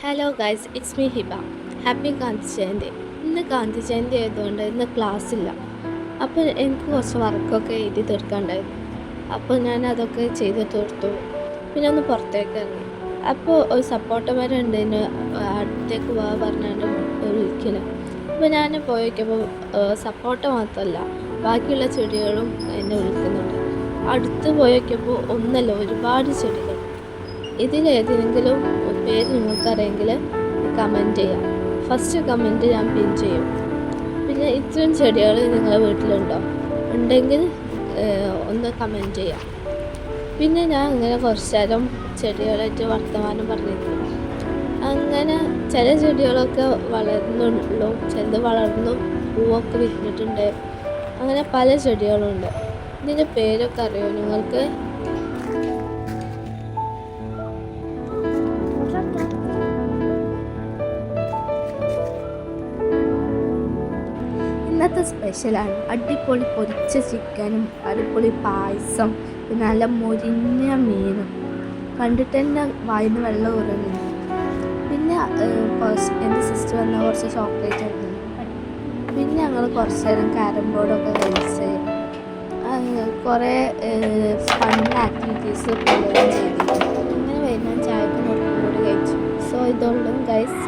Hello guys, it's me Hiba. Happy Gandhi Jayanti. ഇന്ന് ഗാന്ധി ജയന്തി ആയതുകൊണ്ട് ഇന്ന് ക്ലാസ്സില്ല. അപ്പോൾ എനിക്ക് കുറച്ച് വർക്കൊക്കെ എഴുതി തീർക്കാണ്ടായിരുന്നു. അപ്പോൾ ഞാൻ അതൊക്കെ ചെയ്ത് തീർത്തു. പിന്നെ ഒന്ന് പുറത്തേക്ക് ഇറങ്ങി. അപ്പോൾ ഒരു സപ്പോർട്ടർമാരുണ്ട് എന്നെ അടുത്തേക്ക് പോകാൻ പറഞ്ഞാണ്ട് വിളിക്കണം. അപ്പോൾ ഞാൻ പോയി നോക്കിയപ്പോൾ സപ്പോർട്ട മാത്രമല്ല ബാക്കിയുള്ള ചെടികളും എന്നെ വിളിക്കുന്നുണ്ട്. അടുത്ത് പോയി നോക്കിയപ്പോൾ ഒന്നല്ല, ഒരുപാട് ചെടികൾ. ഇതിലേതെങ്കിലും പേര് നിങ്ങൾക്കറിയെങ്കിൽ കമൻറ്റ് ചെയ്യാം. ഫസ്റ്റ് കമൻറ്റ് ഞാൻ പിൻ ചെയ്യും. പിന്നെ ഇത്രയും ചെടികൾ നിങ്ങളുടെ വീട്ടിലുണ്ടോ ഉണ്ടെങ്കിൽ ഒന്ന് കമൻറ്റ് ചെയ്യാം. പിന്നെ ഞാൻ ഇങ്ങനെ കുറച്ച് നേരം ചെടികളായിട്ട് വർത്തമാനം പറഞ്ഞിരുന്നു. അങ്ങനെ ചില ചെടികളൊക്കെ വളർന്നുള്ളൂ, ചിലത് വളർന്നു പൂവൊക്കെ വിരിഞ്ഞിട്ടുണ്ട്. അങ്ങനെ പല ചെടികളുണ്ട്. ഇതിൻ്റെ പേരൊക്കെ അറിയോ നിങ്ങൾക്ക്? ഇന്നത്തെ സ്പെഷ്യലാണ് അടിപൊളി പൊരിച്ച ചിക്കനും അടിപൊളി പായസം, പിന്നെ നല്ല മൊരിഞ്ഞ മീനും. കണ്ടിട്ട് തന്നെ വായിന്ന് വെള്ളം ഉറങ്ങി. പിന്നെ എൻ്റെ സിസ്റ്റർ വന്ന കുറച്ച് ചോക്ലേറ്റ് ആയിരുന്നു. പിന്നെ ഞങ്ങൾ കുറച്ച് നേരം ക്യാരം ബോർഡൊക്കെ കളിച്ച് കുറേ ഫൺ ആക്ടിവിറ്റീസ് പലതും ചെയ്തിട്ടുണ്ട്. അങ്ങനെ വരുന്ന ചായക്ക് നോക്കി കഴിച്ചു. സോ ഇതുള്ളൂ ഗൈസ്.